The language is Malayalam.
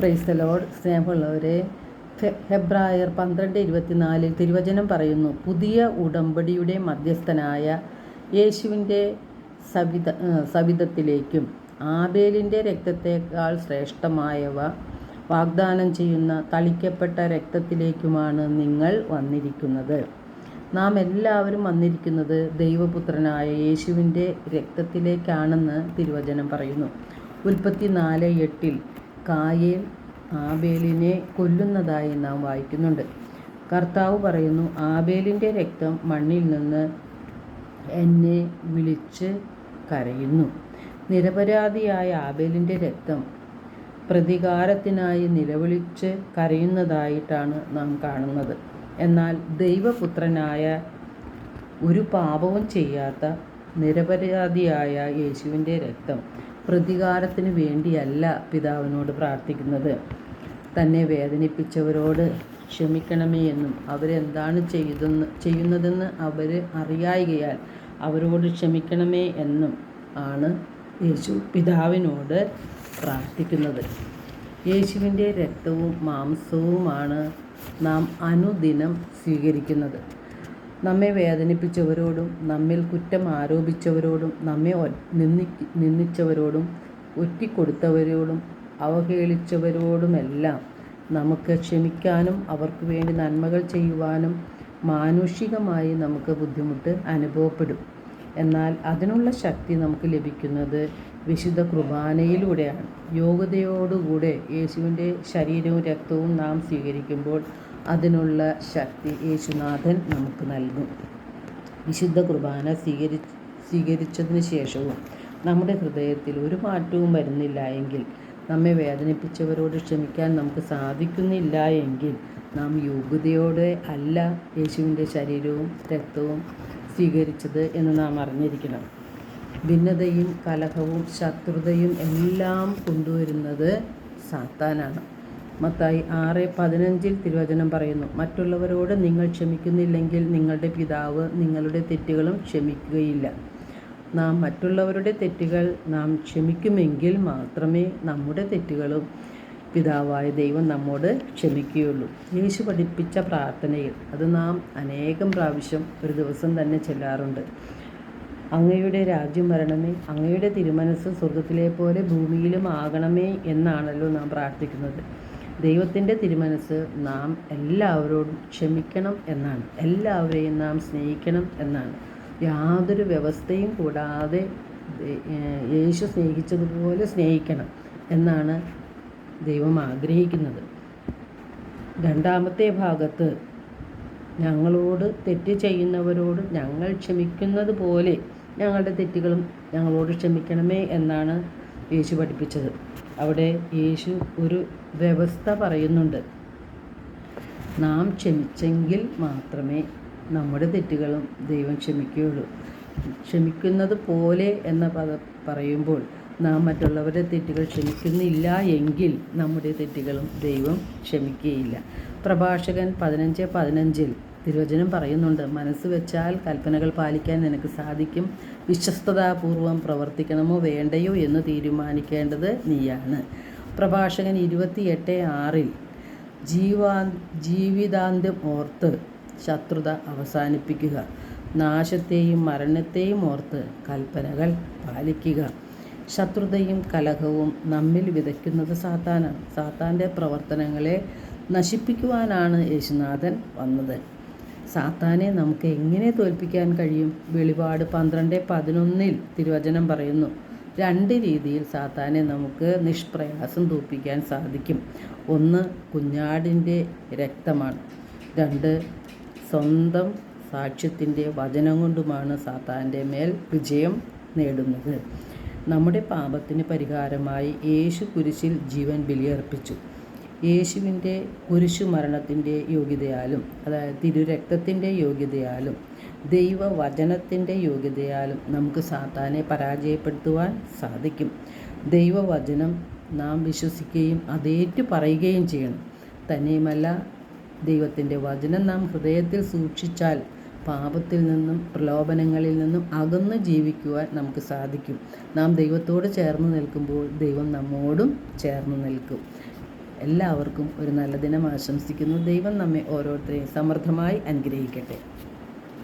Praise the Lord. സ്നേഹമുള്ളവരെ, ഹെബ്രായർ 12:24 തിരുവചനം പറയുന്നു, പുതിയ ഉടമ്പടിയുടെ മധ്യസ്ഥനായ യേശുവിൻ്റെ സവിധത്തിലേക്കും ആബേലിൻ്റെ രക്തത്തേക്കാൾ ശ്രേഷ്ഠമായവ വാഗ്ദാനം ചെയ്യുന്ന തളിക്കപ്പെട്ട രക്തത്തിലേക്കുമാണ് നിങ്ങൾ വന്നിരിക്കുന്നത്. നാം എല്ലാവരും വന്നിരിക്കുന്നത് ദൈവപുത്രനായ യേശുവിൻ്റെ രക്തത്തിലേക്കാണെന്ന് തിരുവചനം പറയുന്നു. ഉൽപ്പത്തി 4:8 കായേൻ ആബേലിനെ കൊല്ലുന്നതായി നാം വായിക്കുന്നുണ്ട്. കർത്താവ് പറയുന്നു, ആബേലിൻ്റെ രക്തം മണ്ണിൽ നിന്ന് എന്നെ വിളിച്ച് കരയുന്നു. നിരപരാധിയായ ആബേലിൻ്റെ രക്തം പ്രതികാരത്തിനായി നിലവിളിച്ച് കരയുന്നതായിട്ടാണ് നാം കാണുന്നത്. എന്നാൽ ദൈവപുത്രനായ ഒരു പാപവും ചെയ്യാത്ത നിരപരാധിയായ യേശുവിൻ്റെ രക്തം പ്രതികാരത്തിന് വേണ്ടിയല്ല പിതാവിനോട് പ്രാർത്ഥിക്കുന്നത്. തന്നെ വേദനിപ്പിച്ചവരോട് ക്ഷമിക്കണമേ എന്നും അവരെന്താണ് ചെയ്യുന്നതെന്ന് അവർ അറിയായികയാൽ അവരോട് ക്ഷമിക്കണമേ എന്നും ആണ് യേശു പിതാവിനോട് പ്രാർത്ഥിക്കുന്നത്. യേശുവിൻ്റെ രക്തവും മാംസവുമാണ് നാം അനുദിനം സ്വീകരിക്കുന്നത്. നമ്മെ വേദനിപ്പിച്ചവരോടും നമ്മിൽ കുറ്റം ആരോപിച്ചവരോടും നമ്മെ നിന്ദിച്ചവരോടും ഒറ്റിക്കൊടുത്തവരോടും അവഹേളിച്ചവരോടുമെല്ലാം നമുക്ക് ക്ഷമിക്കാനും അവർക്ക് വേണ്ടി നന്മകൾ ചെയ്യുവാനും മാനുഷികമായി നമുക്ക് ബുദ്ധിമുട്ട് അനുഭവപ്പെടും. എന്നാൽ അതിനുള്ള ശക്തി നമുക്ക് ലഭിക്കുന്നത് വിശുദ്ധ കുർബാനയിലൂടെയാണ്. യോഗ്യതയോടുകൂടെ യേശുവിൻ്റെ ശരീരവും രക്തവും നാം സ്വീകരിക്കുമ്പോൾ അതിനുള്ള ശക്തി യേശുനാഥൻ നമുക്ക് നൽകും. വിശുദ്ധ കുർബാന സ്വീകരിച്ചതിന് ശേഷവും നമ്മുടെ ഹൃദയത്തിൽ ഒരു മാറ്റവും വരുന്നില്ല എങ്കിൽ, നമ്മെ വേദനിപ്പിച്ചവരോട് ക്ഷമിക്കാൻ നമുക്ക് സാധിക്കുന്നില്ല എങ്കിൽ, നാം യോഗ്യതയോടെ അല്ല യേശുവിൻ്റെ ശരീരവും രക്തവും സ്വീകരിച്ചത് എന്ന് നാം അറിഞ്ഞിരിക്കണം. ഭിന്നതയും കലഹവും ശത്രുതയും എല്ലാം കൊണ്ടുവരുന്നത് സാത്താനാണ്. മത്തായി 6:15 തിരുവചനം പറയുന്നു, മറ്റുള്ളവരോട് നിങ്ങൾ ക്ഷമിക്കുന്നില്ലെങ്കിൽ നിങ്ങളുടെ പിതാവ് നിങ്ങളുടെ തെറ്റുകളും ക്ഷമിക്കുകയില്ല. നാം മറ്റുള്ളവരുടെ തെറ്റുകൾ നാം ക്ഷമിക്കുമെങ്കിൽ മാത്രമേ നമ്മുടെ തെറ്റുകളും പിതാവായ ദൈവം നമ്മോട് ക്ഷമിക്കുകയുള്ളൂ. യേശു പഠിപ്പിച്ച പ്രാർത്ഥനയിൽ അത് നാം അനേകം പ്രാവശ്യം ഒരു ദിവസം തന്നെ ചെല്ലാറുണ്ട്. അങ്ങയുടെ രാജ്യം വരണമേ, അങ്ങയുടെ തിരുമനസ്സ് സ്വർഗത്തിലെ പോലെ ഭൂമിയിലും ആകണമേ എന്നാണല്ലോ നാം പ്രാർത്ഥിക്കുന്നത്. ദൈവത്തിൻ്റെ തിരുമനസ്സ് നാം എല്ലാവരോടും ക്ഷമിക്കണം എന്നാണ്. എല്ലാവരെയും നാം സ്നേഹിക്കണം എന്നാണ്. യാതൊരു വ്യവസ്ഥയും കൂടാതെ യേശു സ്നേഹിച്ചതുപോലെ സ്നേഹിക്കണം എന്നാണ് ദൈവം ആഗ്രഹിക്കുന്നത്. രണ്ടാമത്തെ ഭാഗത്ത് ഞങ്ങളോട് തെറ്റ് ചെയ്യുന്നവരോട് ഞങ്ങൾ ക്ഷമിക്കുന്നത് പോലെ ഞങ്ങളുടെ തെറ്റുകളും ഞങ്ങളോട് ക്ഷമിക്കണമേ എന്നാണ് യേശു പഠിപ്പിച്ചത്. അവിടെ യേശു ഒരു വ്യവസ്ഥ പറയുന്നുണ്ട്. നാം ക്ഷമിച്ചെങ്കിൽ മാത്രമേ നമ്മുടെ തെറ്റുകളും ദൈവം ക്ഷമിക്കുകയുള്ളൂ. ക്ഷമിക്കുന്നത് പോലെ എന്ന പറയുമ്പോൾ നാം മറ്റുള്ളവരുടെ തെറ്റുകൾ ക്ഷമിക്കുന്നില്ല എങ്കിൽ നമ്മുടെ തെറ്റുകളും ദൈവം ക്ഷമിക്കുകയില്ല. പ്രഭാഷകൻ 15:15 തിരുവചനം പറയുന്നുണ്ട്, മനസ്സ് വെച്ചാൽ കൽപ്പനകൾ പാലിക്കാൻ നിനക്ക് സാധിക്കും. വിശ്വസ്തതാപൂർവം പ്രവർത്തിക്കണമോ വേണ്ടയോ എന്ന് തീരുമാനിക്കേണ്ടത് നീയാണ്. പ്രഭാഷകൻ 28:6 ജീവിതാന്ത്യം ഓർത്ത് ശത്രുത അവസാനിപ്പിക്കുക, നാശത്തെയും മരണത്തെയും ഓർത്ത് കൽപ്പനകൾ പാലിക്കുക. ശത്രുതയും കലഹവും നമ്മിൽ വിതയ്ക്കുന്നത് സാത്താനാണ്. സാത്താൻ്റെ പ്രവർത്തനങ്ങളെ നശിപ്പിക്കുവാനാണ് യേശുനാഥൻ വന്നത്. സാത്താനെ നമുക്ക് എങ്ങനെ തോൽപ്പിക്കാൻ കഴിയും? വെളിപാട് 12:11 തിരുവചനം പറയുന്നു, 2 രീതിയിൽ സാത്താനെ നമുക്ക് നിഷ്പ്രയാസം തോൽപ്പിക്കാൻ സാധിക്കും. 1 കുഞ്ഞാടിൻ്റെ രക്തമാണ്. 2 സ്വന്തം സാക്ഷ്യത്തിൻ്റെ വചനം കൊണ്ടുമാണ് സാത്താൻ്റെ മേൽ വിജയം നേടുന്നത്. നമ്മുടെ പാപത്തിന് പരിഹാരമായി യേശു കുരിശിൽ ജീവൻ ബലിയർപ്പിച്ചു. യേശുവിൻ്റെ കുരിശുമരണത്തിൻ്റെ യോഗ്യതയാലും, അതായത് തിരുരക്തത്തിൻ്റെ യോഗ്യതയാലും ദൈവവചനത്തിൻ്റെ യോഗ്യതയാലും നമുക്ക് സാത്താനെ പരാജയപ്പെടുത്തുവാൻ സാധിക്കും. ദൈവവചനം നാം വിശ്വസിക്കുകയും അതേറ്റു പറയുകയും ചെയ്യണം. തന്നെയുമല്ല, ദൈവത്തിൻ്റെ വചനം നാം ഹൃദയത്തിൽ സൂക്ഷിച്ചാൽ പാപത്തിൽ നിന്നും പ്രലോഭനങ്ങളിൽ നിന്നും അകന്ന് ജീവിക്കുവാൻ നമുക്ക് സാധിക്കും. നാം ദൈവത്തോട് ചേർന്ന് നിൽക്കുമ്പോൾ ദൈവം നമ്മോടും ചേർന്ന് നിൽക്കും. എല്ലാവർക്കും ഒരു നല്ല ദിനം ആശംസിക്കുന്നു. ദൈവം നമ്മെ ഓരോരുത്തരെയും സമൃദ്ധമായി അനുഗ്രഹിക്കട്ടെ.